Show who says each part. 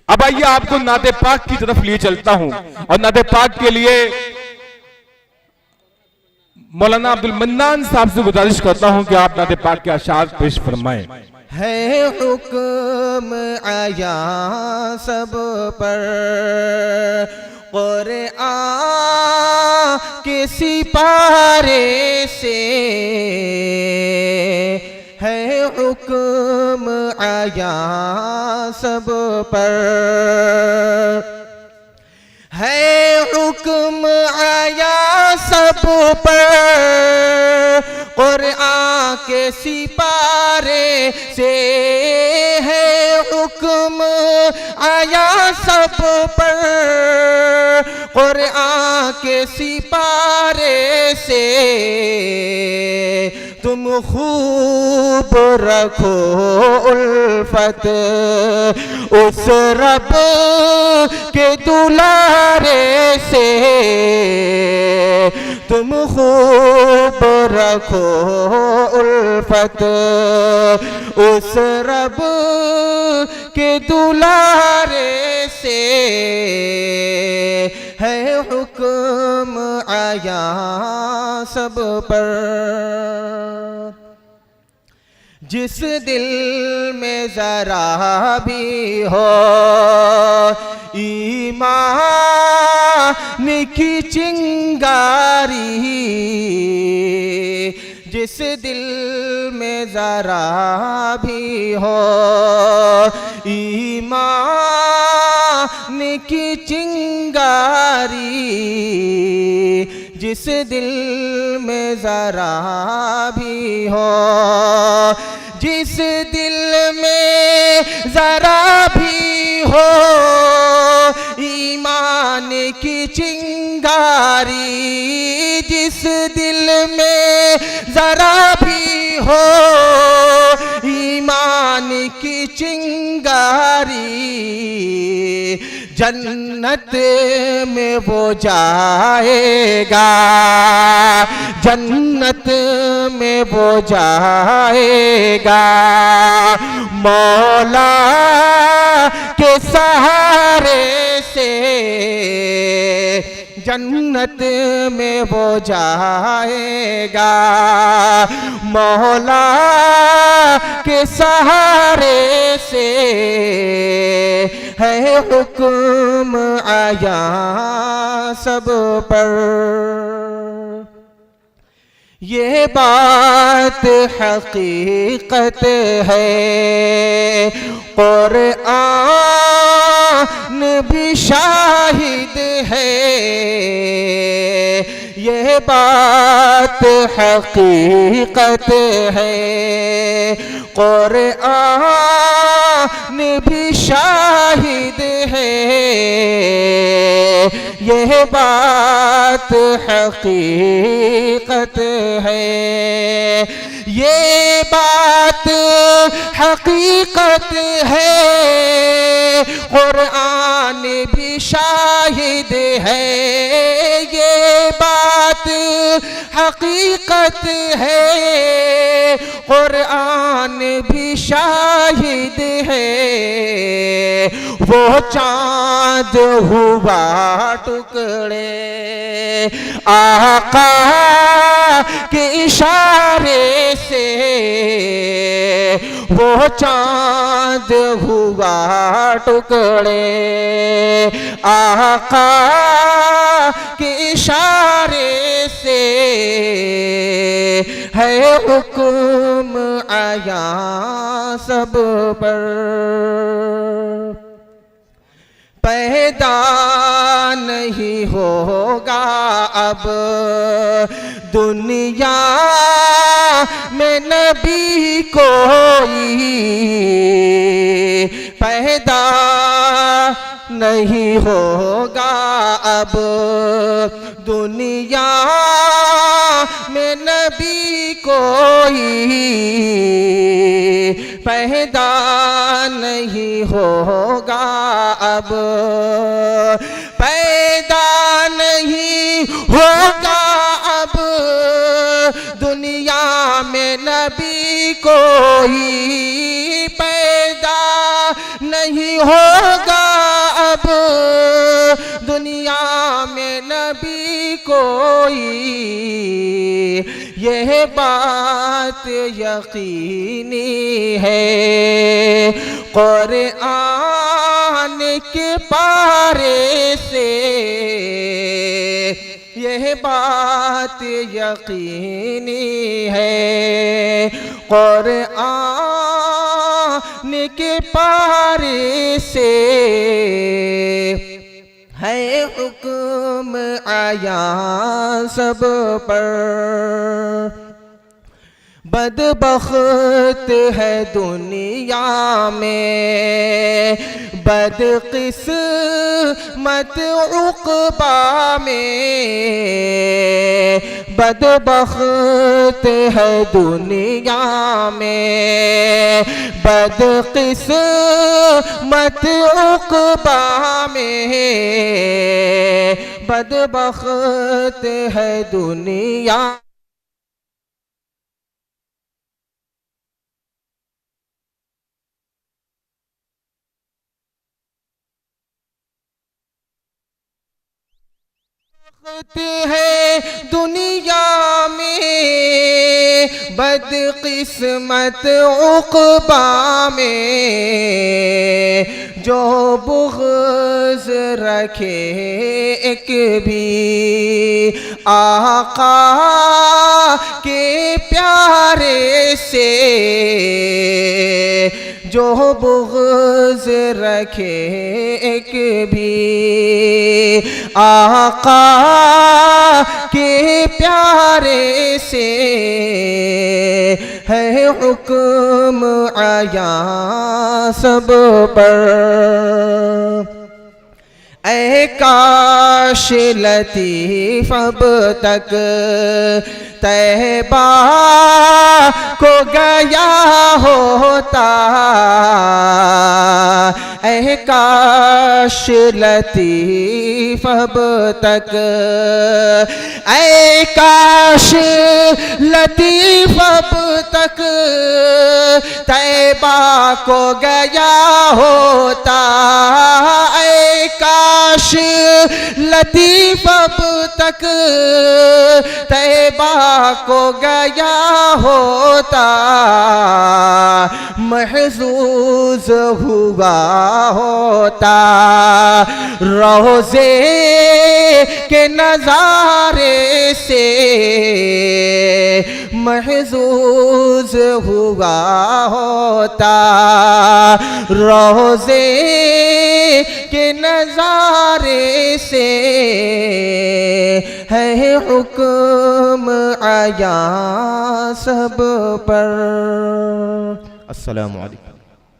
Speaker 1: अब आइए आपको नाते पाक की तरफ लिए चलता हूं और नाते पाक के लिए मौलाना अब्दुल मन्नान साहब से गुजारिश करता हूं कि आप नाते पाक के अशार पेश फरमाएं।
Speaker 2: है हुक्म आया सब पर क़ुरआन के सिपारे से, है हुक्म आया सब पर, है हुक्म आया सब पर क़ुरआन के सिपारे से, है हुक्म आया सब पर क़ुरआन के सिपारे से। तुम खूब रखो उल्फत उस रब के दुलारे से, तुम खूब रखो उल्फत उस रब के दुलारे से, है हुक्म आया सब पर। जिस दिल में जरा भी हो ईमान की चिंगारी, जिस दिल में जरा भी हो ईमान की चिंगारी, जिस दिल में जरा भी हो, जिस दिल में जरा भी हो ईमान की चिंगारी, जिस दिल में जरा भी हो ईमान की चिंगारी, जन्नत में वो जाएगा, जन्नत में वो जाएगा मौला के सहारे से, जन्नत में वो जाएगा मौला के सहारे से, है हुक्म आया सब पर। ये बात हकीकत है क़ुरआन भी शाहिद है, ये बात हकीकत है क़ुरआन भी शाहिद है, यह बात हकीकत है, ये बात हकीकत है क़ुरआन भी शाहिद है, ये बात हकीकत है क़ुरआन भी शाहिद है। वो चाँद हुआ टुकड़े आका के इशारे से, वो चाँद हुआ टुकड़े आका के इशारे से, है हुक्म आया सब पर। पैदा नहीं होगा अब दुनिया में नबी कोई, पैदा नहीं होगा अब दुनिया में नबी कोई, पैदा नहीं होगा अब, पैदा नहीं होगा अब दुनिया में नबी कोई, पैदा नहीं होगा अब दुनिया में नबी कोई, यह बात यकीनी है। कुरान के पारे से यह बात यकीनी है। कुरान के पारे से है हुक्म आया सब पर। बदबख्त है दुनिया में, बदकिस्मत उक़बा में। बदबख्त है दुनिया में, बदकिस्मत उक़बा में। बदबख्त है दुनिया है दुनिया में, बदकिस्मत उक़बा में। जो बुग़्ज़ रखे एक भी आका के प्यारे से, जो बुग़्ज़ रखे एक भी आका के प्यारे से, है हुक्म आया सब पर। ऐ काश लतीफ़ अब तक तैबा को गया होता। ऐ काश लतीफ़ अब तक, ऐ काश लतीफ़ अब तक तैबा को गया होता। ऐ काश लतीफ़ अब तक तैबा को गया होता। महज़ूज़ हुआ होता रोज़े के नज़ारे से। महज़ूज़ हुआ होता रोज़े के नज़ारे से, है हुक्म आया सब पर। अस्सलामु अलैकुम।